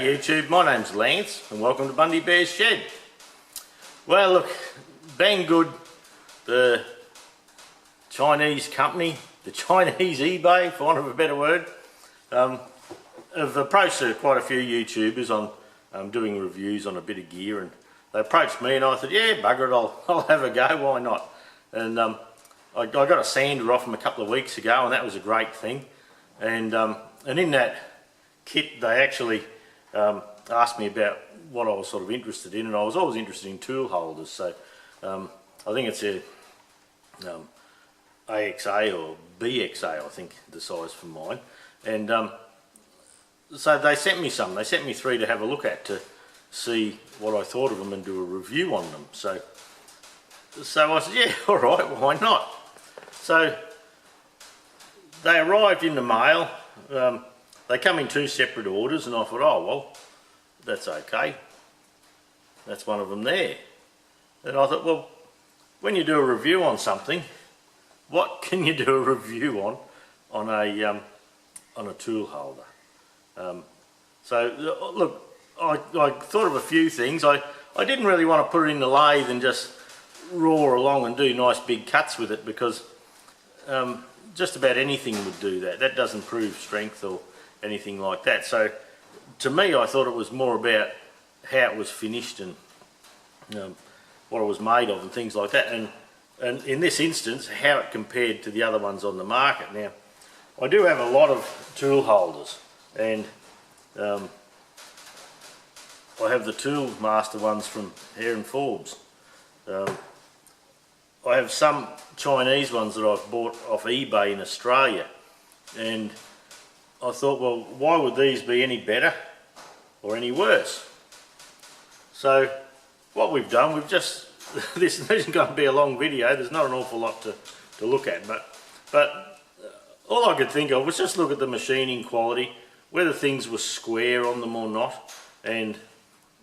G'day YouTube, my name's Lance and welcome to Bundy Bear's Shed. Well look, Banggood, the Chinese company, the Chinese eBay for want of a better word, have approached quite a few YouTubers on doing reviews on a bit of gear, and they approached me and I thought, yeah, bugger it, I'll have a go, why not? And I got a sander off them a couple of weeks ago and that was a great thing. And in that kit they actually asked me about what I was sort of interested in, and I was always interested in tool holders. So I think it's a AXA or BXA, I think the size for mine. And so they sent me some. They sent me 3 to have a look at to see what I thought of them and do a review on them. So I said, yeah, all right, why not? So they arrived in the mail. They come in 2 separate orders, and I thought, oh well, that's okay. That's one of them there. And I thought, well, when you do a review on something, what can you do a review on a tool holder? So look, I thought of a few things. I didn't really want to put it in the lathe and just roar along and do nice big cuts with it, because just about anything would do that. That doesn't prove strength or anything like that. So to me, I thought it was more about how it was finished and what it was made of and things like that, and in this instance how it compared to the other ones on the market. Now I do have a lot of tool holders, and I have the Tool Master ones from Hare and Forbes. I have some Chinese ones that I've bought off eBay in Australia, and I thought, well, why would these be any better or any worse? So what we've done, we've just, this isn't going to be a long video, there's not an awful lot to look at, but all I could think of was just look at the machining quality, whether things were square on them or not, and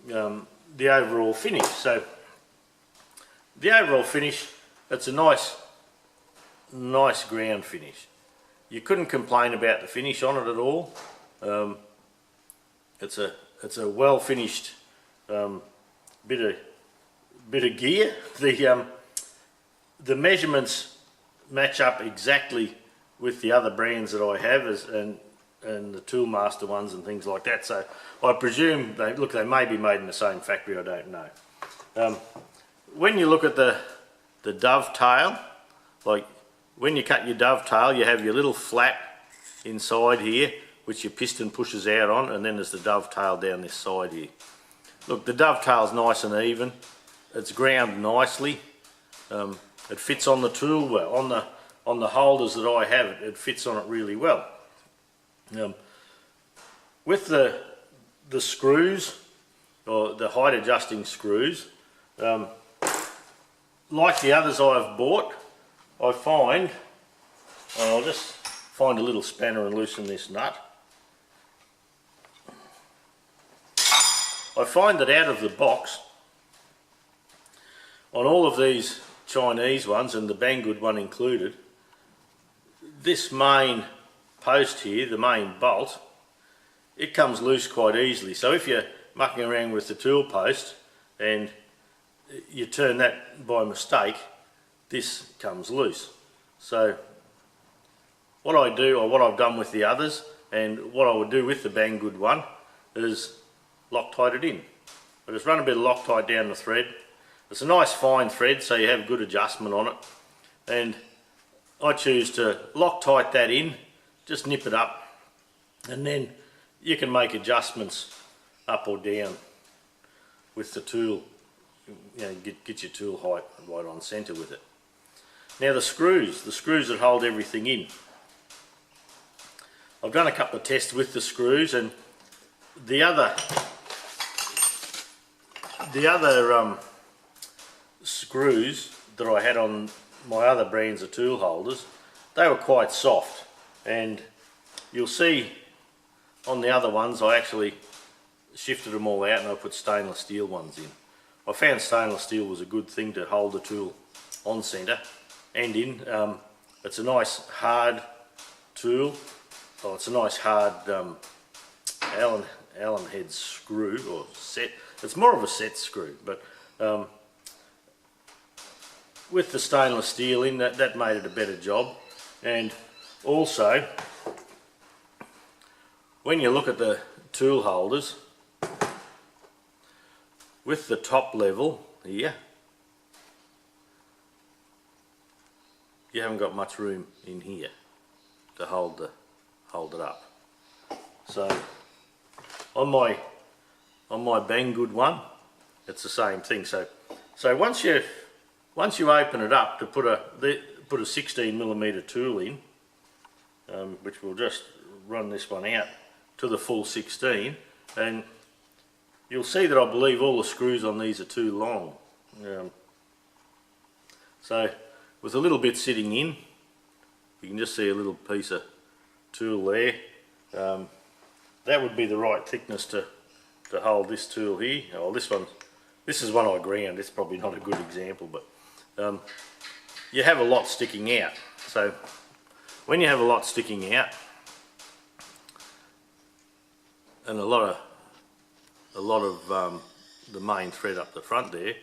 the overall finish. So the overall finish, it's a nice ground finish. You couldn't complain about the finish on it at all. It's a well finished bit of gear. The measurements match up exactly with the other brands that I have, and the Tool Master ones and things like that. So I presume they may be made in the same factory. I don't know. When you look at the dovetail, like when you cut your dovetail, you have your little flap inside here which your piston pushes out on, and then there's the dovetail down this side here. Look, the dovetail's nice and even, it's ground nicely, it fits on the tool well, on the holders that I have, it fits on it really well. With the screws, or the height adjusting screws, like the others I've bought, I find, I'll just find a little spanner and loosen this nut. I find that out of the box, on all of these Chinese ones, and the Banggood one included, this main post here, the main bolt, it comes loose quite easily. So if you're mucking around with the tool post and you turn that by mistake, this comes loose. So what I do, or what I've done with the others, and what I would do with the Banggood one, is Loctite it in. I just run a bit of Loctite down the thread. It's a nice fine thread, so you have good adjustment on it, and I choose to Loctite that in, just nip it up, and then you can make adjustments up or down with the tool. You know, get your tool height right on centre with it. Now the screws that hold everything in. I've done a couple of tests with the screws, and the other screws that I had on my other brands of tool holders, they were quite soft, and you'll see on the other ones I actually shifted them all out and I put stainless steel ones in. I found stainless steel was a good thing to hold the tool on centre and in. It's a nice hard tool. Oh, it's a nice hard Allen Allen head screw, or set. It's more of a set screw, but with the stainless steel in, that made it a better job. And also, when you look at the tool holders, with the top level here, you haven't got much room in here to hold it up. So on my Banggood one, it's the same thing. So once you open it up to put a 16mm tool in, which we'll just run this one out to the full 16, and you'll see that I believe all the screws on these are too long. So with a little bit sitting in, you can just see a little piece of tool there. That would be the right thickness to hold this tool here. Oh, this is one I ground. It's probably not a good example, but you have a lot sticking out. So when you have a lot sticking out, and a lot of the main thread up the front there,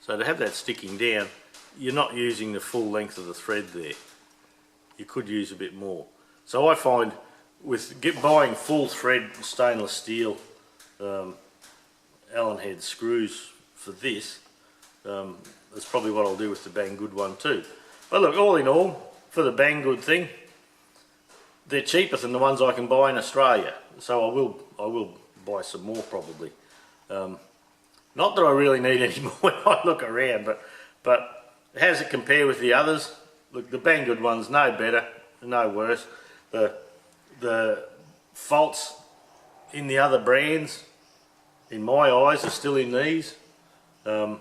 so to have that sticking down, you're not using the full length of the thread there. You could use a bit more. So I find with buying full thread stainless steel Allen head screws for this, that's probably what I'll do with the Banggood one too. But look, all in all, for the Banggood thing, they're cheaper than the ones I can buy in Australia. So I will buy some more probably. Not that I really need any more when I look around, but how does it compare with the others? Look, the Banggood one's no better, no worse. The faults in the other brands, in my eyes, are still in these. And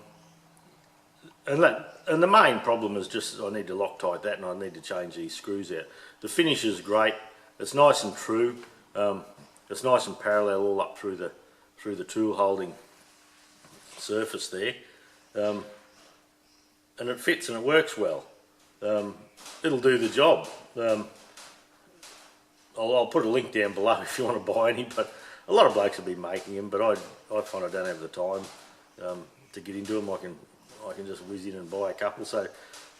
the main problem is just I need to Loctite that, and I need to change these screws out. The finish is great. It's nice and true. It's nice and parallel all up through the tool holding surface there, and it fits and it works well. It'll do the job. I'll put a link down below if you want to buy any, but a lot of blokes have been making them, but I find I don't have the time to get into them. I can just whiz in and buy a couple, so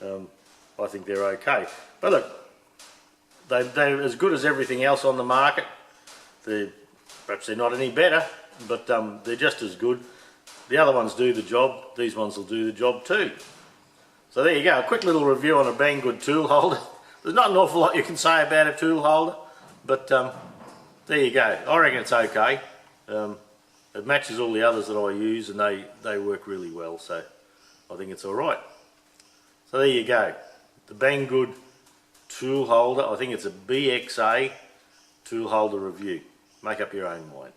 I think they're okay. But look, they're as good as everything else on the market. Perhaps they're not any better, but they're just as good. The other ones do the job, these ones will do the job too. So there you go, a quick little review on a Banggood tool holder. There's not an awful lot you can say about a tool holder, but there you go. I reckon it's okay. It matches all the others that I use, and they work really well, so I think it's alright. So there you go, the Banggood tool holder. I think it's a BXA tool holder review. Make up your own mind.